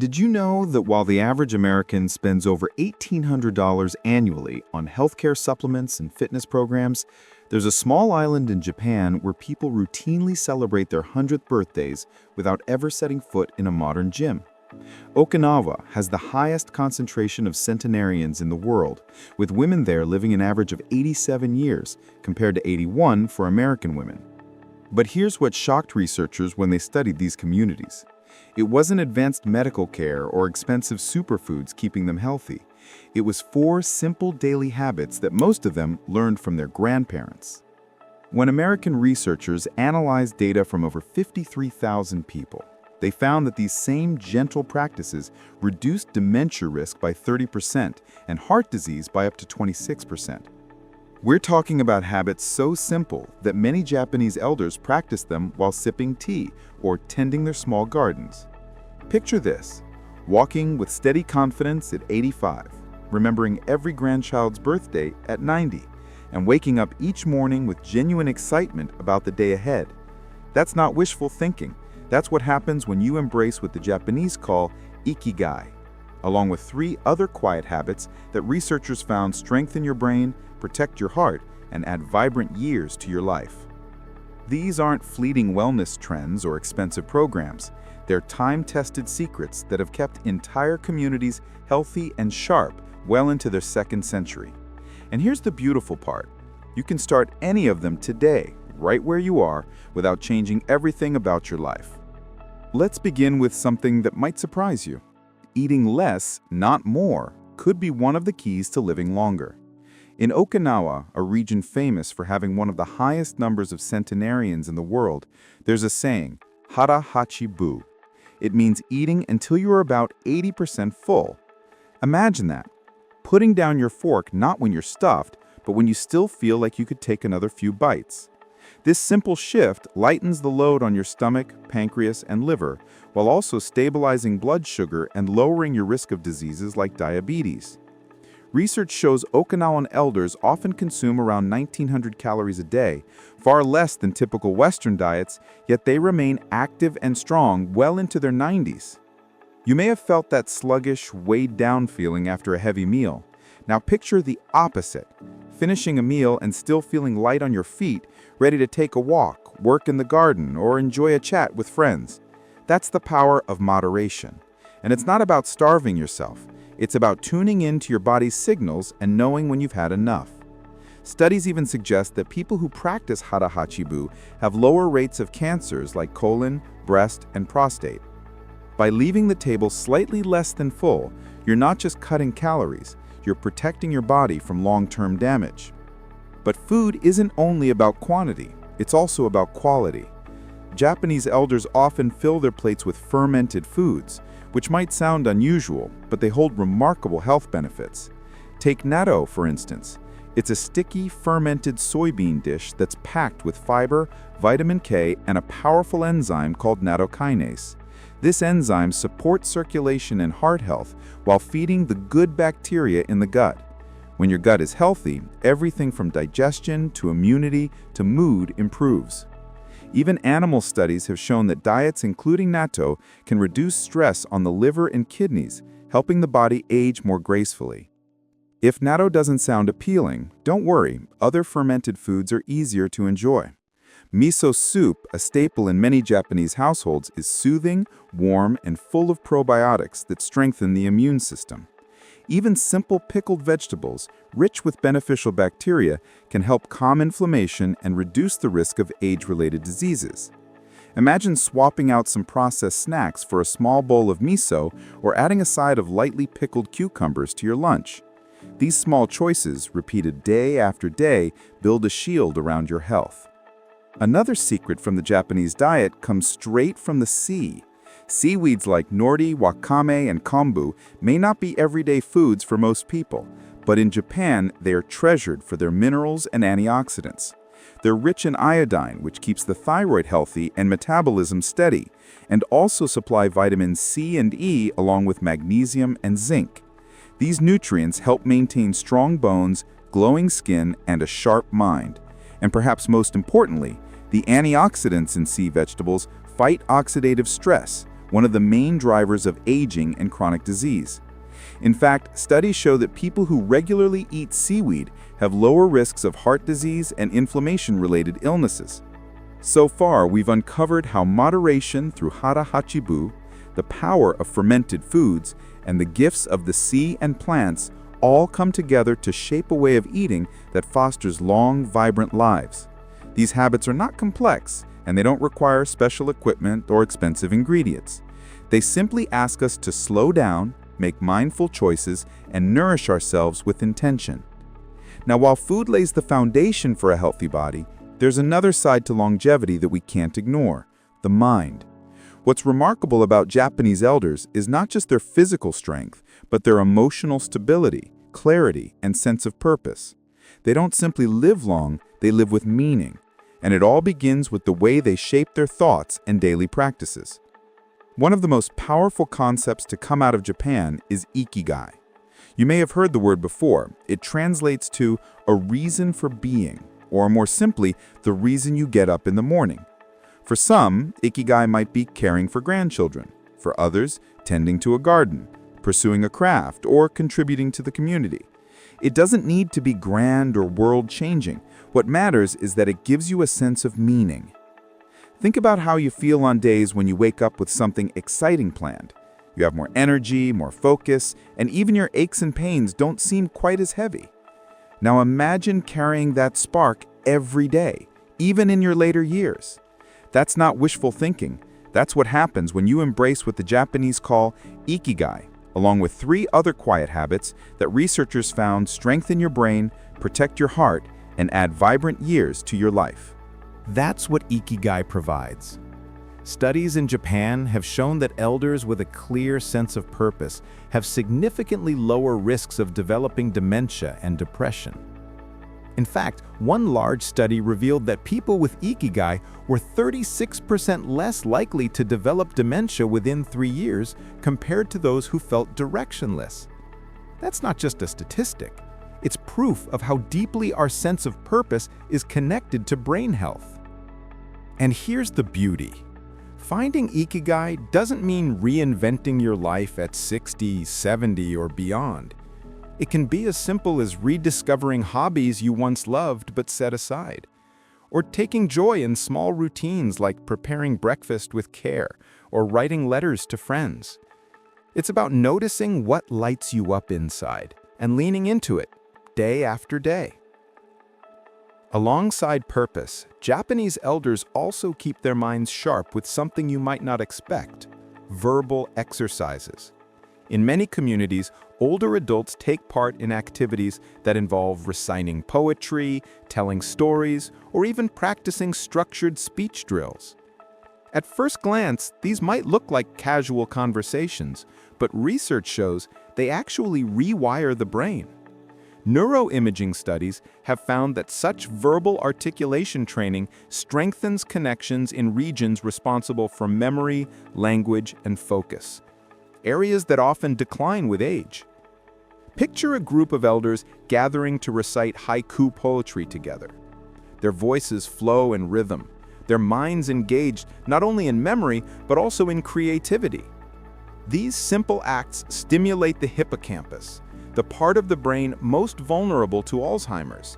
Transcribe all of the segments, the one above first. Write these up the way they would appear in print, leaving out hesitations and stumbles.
Did you know that while the average American spends over $1,800 annually on healthcare supplements and fitness programs, there's a small island in Japan where people routinely celebrate their 100th birthdays without ever setting foot in a modern gym? Okinawa has the highest concentration of centenarians in the world, with women there living an average of 87 years, compared to 81 for American women. But here's what shocked researchers when they studied these communities. It wasn't advanced medical care or expensive superfoods keeping them healthy. It was 4 simple daily habits that most of them learned from their grandparents. When American researchers analyzed data from over 53,000 people, they found that these same gentle practices reduced dementia risk by 30% and heart disease by up to 26%. We're talking about habits so simple that many Japanese elders practice them while sipping tea or tending their small gardens. Picture this: walking with steady confidence at 85, remembering every grandchild's birthday at 90, and waking up each morning with genuine excitement about the day ahead. That's not wishful thinking. That's what happens when you embrace what the Japanese call Ikigai, along with 3 other quiet habits that researchers found strengthen your brain, protect your heart, and add vibrant years to your life. These aren't fleeting wellness trends or expensive programs. They're time-tested secrets that have kept entire communities healthy and sharp well into their 2nd century. And here's the beautiful part. You can start any of them today, right where you are, without changing everything about your life. Let's begin with something that might surprise you. Eating less, not more, could be one of the keys to living longer. In Okinawa, a region famous for having one of the highest numbers of centenarians in the world, there's a saying, hara hachi bu. It means eating until you're about 80% full. Imagine that. Putting down your fork not when you're stuffed, but when you still feel like you could take another few bites. This simple shift lightens the load on your stomach, pancreas, and liver, while also stabilizing blood sugar and lowering your risk of diseases like diabetes. Research shows Okinawan elders often consume around 1,900 calories a day, far less than typical Western diets, yet they remain active and strong well into their 90s. You may have felt that sluggish, weighed-down feeling after a heavy meal. Now picture the opposite, finishing a meal and still feeling light on your feet, ready to take a walk, work in the garden, or enjoy a chat with friends. That's the power of moderation. And it's not about starving yourself. It's about tuning in to your body's signals and knowing when you've had enough. Studies even suggest that people who practice hara hachibu have lower rates of cancers like colon, breast, and prostate. By leaving the table slightly less than full, you're not just cutting calories, you're protecting your body from long-term damage. But food isn't only about quantity, it's also about quality. Japanese elders often fill their plates with fermented foods, which might sound unusual, but they hold remarkable health benefits. Take natto, for instance. It's a sticky, fermented soybean dish that's packed with fiber, vitamin K, and a powerful enzyme called nattokinase. This enzyme supports circulation and heart health while feeding the good bacteria in the gut. When your gut is healthy, everything from digestion to immunity to mood improves. Even animal studies have shown that diets including natto can reduce stress on the liver and kidneys, helping the body age more gracefully. If natto doesn't sound appealing, don't worry, other fermented foods are easier to enjoy. Miso soup, a staple in many Japanese households, is soothing, warm, and full of probiotics that strengthen the immune system. Even simple pickled vegetables, rich with beneficial bacteria, can help calm inflammation and reduce the risk of age-related diseases. Imagine swapping out some processed snacks for a small bowl of miso or adding a side of lightly pickled cucumbers to your lunch. These small choices, repeated day after day, build a shield around your health. Another secret from the Japanese diet comes straight from the sea. Seaweeds like nori, wakame, and kombu may not be everyday foods for most people, but in Japan, they are treasured for their minerals and antioxidants. They're rich in iodine, which keeps the thyroid healthy and metabolism steady, and also supply vitamins C and E along with magnesium and zinc. These nutrients help maintain strong bones, glowing skin, and a sharp mind. And perhaps most importantly, the antioxidants in sea vegetables fight oxidative stress, one of the main drivers of aging and chronic disease. In fact, studies show that people who regularly eat seaweed have lower risks of heart disease and inflammation-related illnesses. So far, we've uncovered how moderation through hara hachibu, the power of fermented foods, and the gifts of the sea and plants all come together to shape a way of eating that fosters long, vibrant lives. These habits are not complex, and they don't require special equipment or expensive ingredients. They simply ask us to slow down, make mindful choices, and nourish ourselves with intention. Now, while food lays the foundation for a healthy body, there's another side to longevity that we can't ignore: the mind. What's remarkable about Japanese elders is not just their physical strength, but their emotional stability, clarity, and sense of purpose. They don't simply live long, they live with meaning. And it all begins with the way they shape their thoughts and daily practices. One of the most powerful concepts to come out of Japan is Ikigai. You may have heard the word before. It translates to a reason for being, or more simply, the reason you get up in the morning. For some, Ikigai might be caring for grandchildren. For others, tending to a garden, pursuing a craft, or contributing to the community. It doesn't need to be grand or world-changing. What matters is that it gives you a sense of meaning. Think about how you feel on days when you wake up with something exciting planned. You have more energy, more focus, and even your aches and pains don't seem quite as heavy. Now imagine carrying that spark every day, even in your later years. That's not wishful thinking. That's what happens when you embrace what the Japanese call Ikigai, along with 3 other quiet habits that researchers found strengthen your brain, protect your heart, and add vibrant years to your life. That's what Ikigai provides. Studies in Japan have shown that elders with a clear sense of purpose have significantly lower risks of developing dementia and depression. In fact, one large study revealed that people with Ikigai were 36% less likely to develop dementia within 3 years compared to those who felt directionless. That's not just a statistic. It's proof of how deeply our sense of purpose is connected to brain health. And here's the beauty. Finding Ikigai doesn't mean reinventing your life at 60, 70, or beyond. It can be as simple as rediscovering hobbies you once loved but set aside, or taking joy in small routines like preparing breakfast with care or writing letters to friends. It's about noticing what lights you up inside and leaning into it day after day. Alongside purpose, Japanese elders also keep their minds sharp with something you might not expect: verbal exercises. In many communities, older adults take part in activities that involve reciting poetry, telling stories, or even practicing structured speech drills. At first glance, these might look like casual conversations, but research shows they actually rewire the brain. Neuroimaging studies have found that such verbal articulation training strengthens connections in regions responsible for memory, language, and focus, areas that often decline with age. Picture a group of elders gathering to recite haiku poetry together. Their voices flow in rhythm, their minds engaged not only in memory but also in creativity. These simple acts stimulate the hippocampus, the part of the brain most vulnerable to Alzheimer's.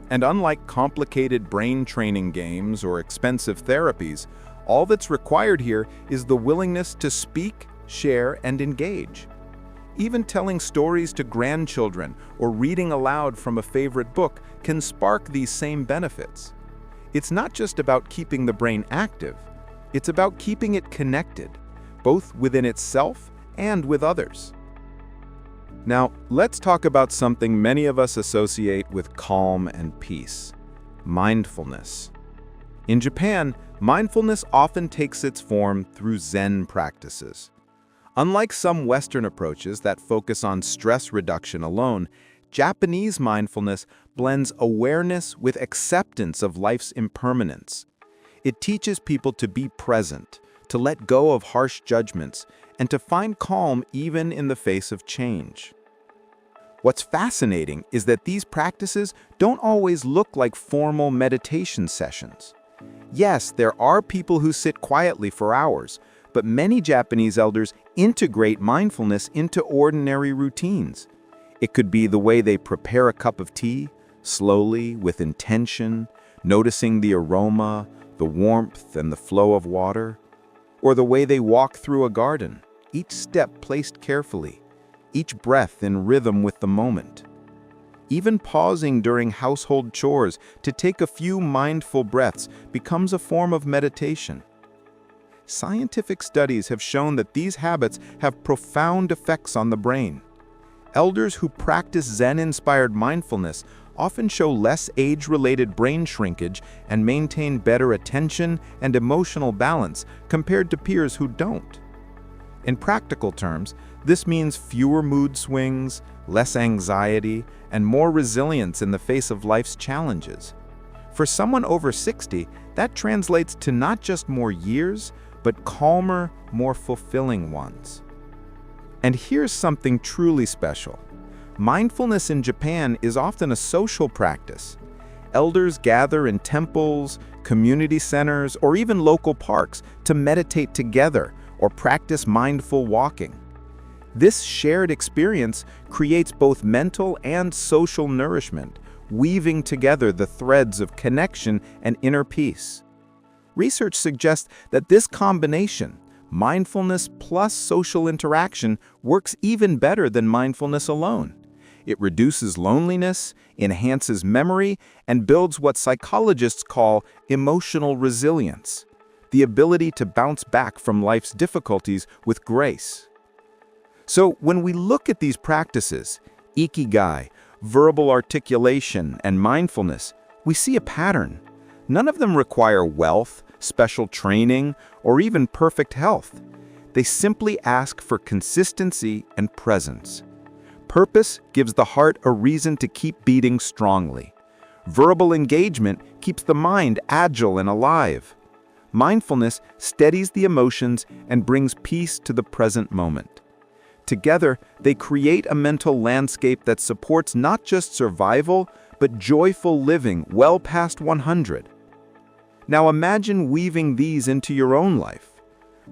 And unlike complicated brain training games or expensive therapies, all that's required here is the willingness to speak, share, and engage. Even telling stories to grandchildren or reading aloud from a favorite book can spark these same benefits. It's not just about keeping the brain active, it's about keeping it connected, both within itself and with others. Now, let's talk about something many of us associate with calm and peace: mindfulness. In Japan, mindfulness often takes its form through Zen practices. Unlike some Western approaches that focus on stress reduction alone, Japanese mindfulness blends awareness with acceptance of life's impermanence. It teaches people to be present, to let go of harsh judgments, and to find calm even in the face of change. What's fascinating is that these practices don't always look like formal meditation sessions. Yes, there are people who sit quietly for hours, but many Japanese elders integrate mindfulness into ordinary routines. It could be the way they prepare a cup of tea, slowly, with intention, noticing the aroma, the warmth, and the flow of water. Or the way they walk through a garden, each step placed carefully, each breath in rhythm with the moment. Even pausing during household chores to take a few mindful breaths becomes a form of meditation. Scientific studies have shown that these habits have profound effects on the brain. Elders who practice Zen-inspired mindfulness often show less age-related brain shrinkage and maintain better attention and emotional balance compared to peers who don't. In practical terms, this means fewer mood swings, less anxiety, and more resilience in the face of life's challenges. For someone over 60, that translates to not just more years, but calmer, more fulfilling ones. And here's something truly special. Mindfulness in Japan is often a social practice. Elders gather in temples, community centers, or even local parks to meditate together or practice mindful walking. This shared experience creates both mental and social nourishment, weaving together the threads of connection and inner peace. Research suggests that this combination, mindfulness plus social interaction, works even better than mindfulness alone. It reduces loneliness, enhances memory, and builds what psychologists call emotional resilience, the ability to bounce back from life's difficulties with grace. So when we look at these practices, Ikigai, verbal articulation, and mindfulness, we see a pattern. None of them require wealth, special training, or even perfect health. They simply ask for consistency and presence. Purpose gives the heart a reason to keep beating strongly. Verbal engagement keeps the mind agile and alive. Mindfulness steadies the emotions and brings peace to the present moment. Together, they create a mental landscape that supports not just survival, but joyful living well past 100. Now imagine weaving these into your own life.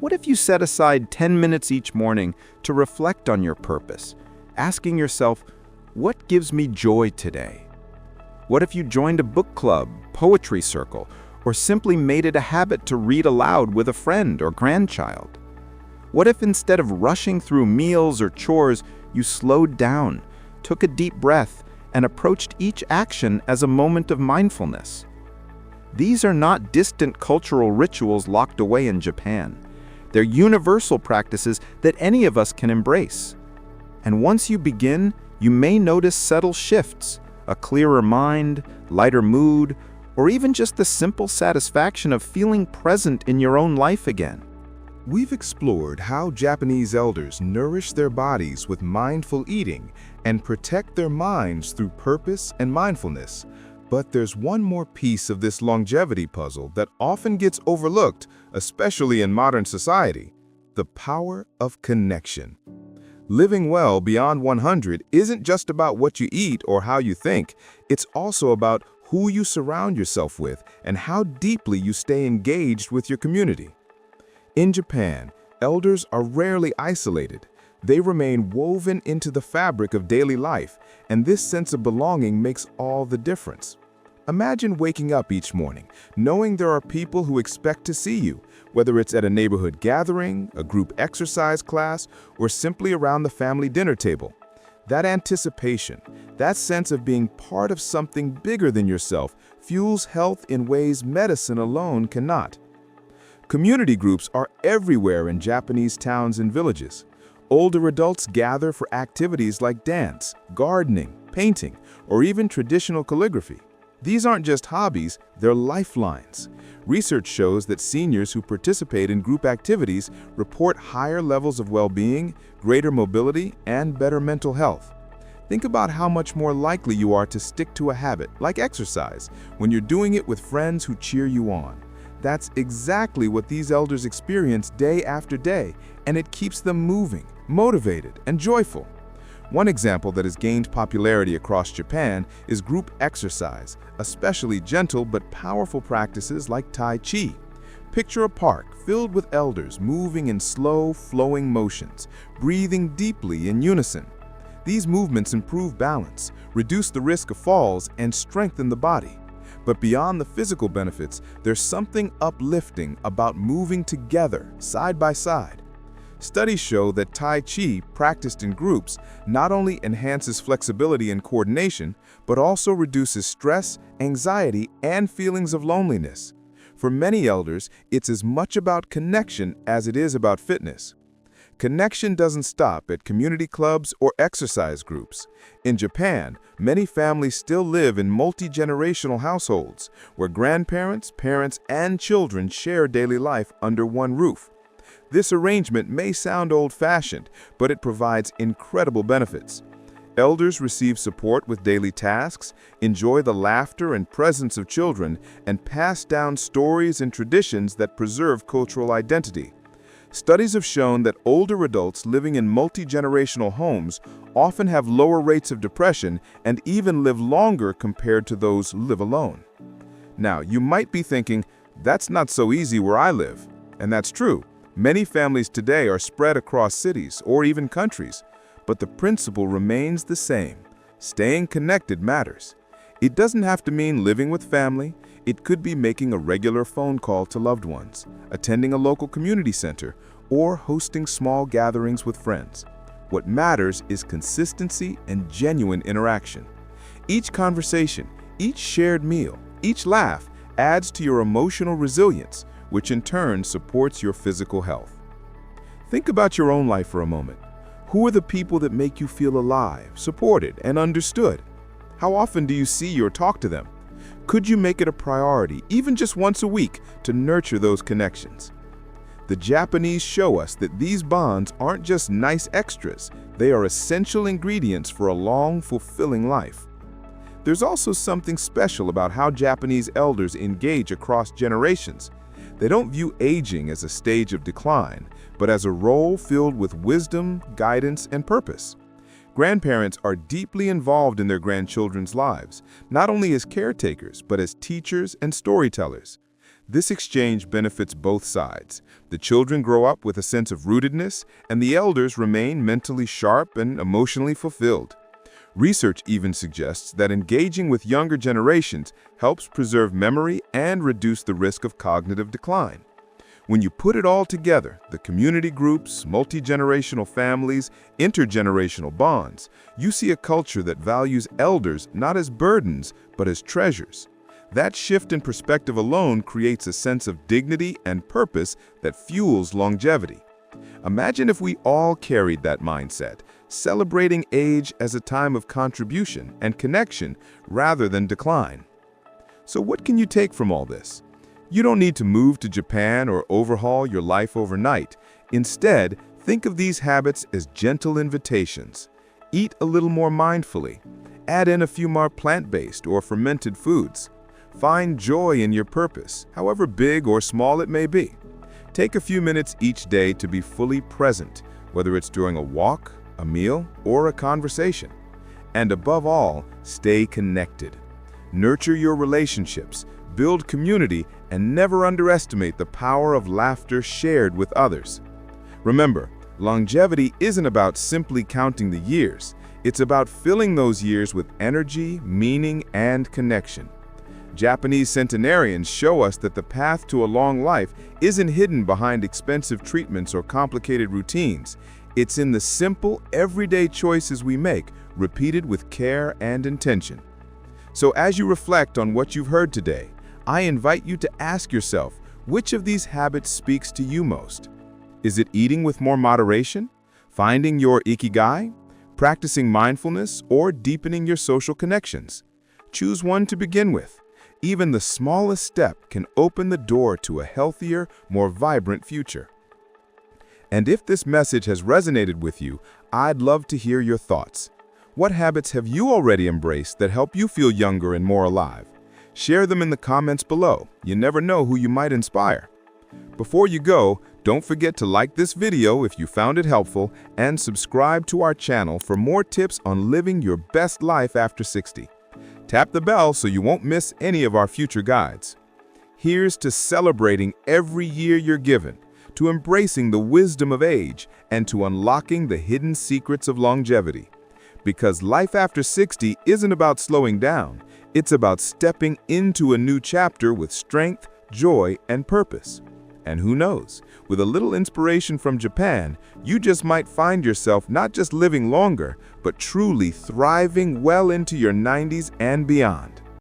What if you set aside 10 minutes each morning to reflect on your purpose, asking yourself, what gives me joy today? What if you joined a book club, poetry circle, or simply made it a habit to read aloud with a friend or grandchild? What if instead of rushing through meals or chores, you slowed down, took a deep breath, and approached each action as a moment of mindfulness? These are not distant cultural rituals locked away in Japan. They're universal practices that any of us can embrace. And once you begin, you may notice subtle shifts, a clearer mind, lighter mood, or even just the simple satisfaction of feeling present in your own life again. We've explored how Japanese elders nourish their bodies with mindful eating and protect their minds through purpose and mindfulness. But there's one more piece of this longevity puzzle that often gets overlooked, especially in modern society: the power of connection. Living well beyond 100 isn't just about what you eat or how you think. It's also about who you surround yourself with and how deeply you stay engaged with your community. In Japan, elders are rarely isolated. They remain woven into the fabric of daily life, and this sense of belonging makes all the difference. Imagine waking up each morning, knowing there are people who expect to see you, whether it's at a neighborhood gathering, a group exercise class, or simply around the family dinner table. That anticipation, that sense of being part of something bigger than yourself, fuels health in ways medicine alone cannot. Community groups are everywhere in Japanese towns and villages. Older adults gather for activities like dance, gardening, painting, or even traditional calligraphy. These aren't just hobbies, they're lifelines. Research shows that seniors who participate in group activities report higher levels of well-being, greater mobility, and better mental health. Think about how much more likely you are to stick to a habit, like exercise, when you're doing it with friends who cheer you on. That's exactly what these elders experience day after day, and it keeps them moving, motivated, and joyful. One example that has gained popularity across Japan is group exercise, especially gentle but powerful practices like Tai Chi. Picture a park filled with elders moving in slow, flowing motions, breathing deeply in unison. These movements improve balance, reduce the risk of falls, and strengthen the body. But beyond the physical benefits, there's something uplifting about moving together, side by side. Studies show that Tai Chi, practiced in groups, not only enhances flexibility and coordination, but also reduces stress, anxiety, and feelings of loneliness. For many elders, it's as much about connection as it is about fitness. Connection doesn't stop at community clubs or exercise groups. In Japan, many families still live in multi-generational households, where grandparents, parents, and children share daily life under one roof. This arrangement may sound old-fashioned, but it provides incredible benefits. Elders receive support with daily tasks, enjoy the laughter and presence of children, and pass down stories and traditions that preserve cultural identity. Studies have shown that older adults living in multi-generational homes often have lower rates of depression and even live longer compared to those who live alone. Now, you might be thinking, that's not so easy where I live. And that's true. Many families today are spread across cities or even countries, but the principle remains the same. Staying connected matters. It doesn't have to mean living with family. It could be making a regular phone call to loved ones, attending a local community center, or hosting small gatherings with friends. What matters is consistency and genuine interaction. Each conversation, each shared meal, each laugh adds to your emotional resilience, which in turn supports your physical health. Think about your own life for a moment. Who are the people that make you feel alive, supported, and understood? How often do you see or talk to them? Could you make it a priority, even just once a week, to nurture those connections? The Japanese show us that these bonds aren't just nice extras, they are essential ingredients for a long, fulfilling life. There's also something special about how Japanese elders engage across generations. They don't view aging as a stage of decline, but as a role filled with wisdom, guidance, and purpose. Grandparents are deeply involved in their grandchildren's lives, not only as caretakers, but as teachers and storytellers. This exchange benefits both sides. The children grow up with a sense of rootedness, and the elders remain mentally sharp and emotionally fulfilled. Research even suggests that engaging with younger generations helps preserve memory and reduce the risk of cognitive decline. When you put it all together, the community groups, multi-generational families, intergenerational bonds, you see a culture that values elders not as burdens, but as treasures. That shift in perspective alone creates a sense of dignity and purpose that fuels longevity. Imagine if we all carried that mindset, celebrating age as a time of contribution and connection rather than decline. So what can you take from all this? You don't need to move to Japan or overhaul your life overnight. Instead, think of these habits as gentle invitations. Eat a little more mindfully. Add in a few more plant-based or fermented foods. Find joy in your purpose, however big or small it may be. Take a few minutes each day to be fully present, whether it's during a walk, a meal, or a conversation. And above all, stay connected. Nurture your relationships, build community, and never underestimate the power of laughter shared with others. Remember, longevity isn't about simply counting the years. It's about filling those years with energy, meaning, and connection. Japanese centenarians show us that the path to a long life isn't hidden behind expensive treatments or complicated routines. It's in the simple, everyday choices we make, repeated with care and intention. So as you reflect on what you've heard today, I invite you to ask yourself, which of these habits speaks to you most? Is it eating with more moderation, finding your Ikigai, practicing mindfulness, or deepening your social connections? Choose one to begin with. Even the smallest step can open the door to a healthier, more vibrant future. And if this message has resonated with you, I'd love to hear your thoughts. What habits have you already embraced that help you feel younger and more alive? Share them in the comments below. You never know who you might inspire. Before you go, don't forget to like this video if you found it helpful and subscribe to our channel for more tips on living your best life after 60. Tap the bell so you won't miss any of our future guides. Here's to celebrating every year you're given, to embracing the wisdom of age, and to unlocking the hidden secrets of longevity. Because life after 60 isn't about slowing down, it's about stepping into a new chapter with strength, joy, and purpose. And who knows, with a little inspiration from Japan, you just might find yourself not just living longer, but truly thriving well into your 90s and beyond.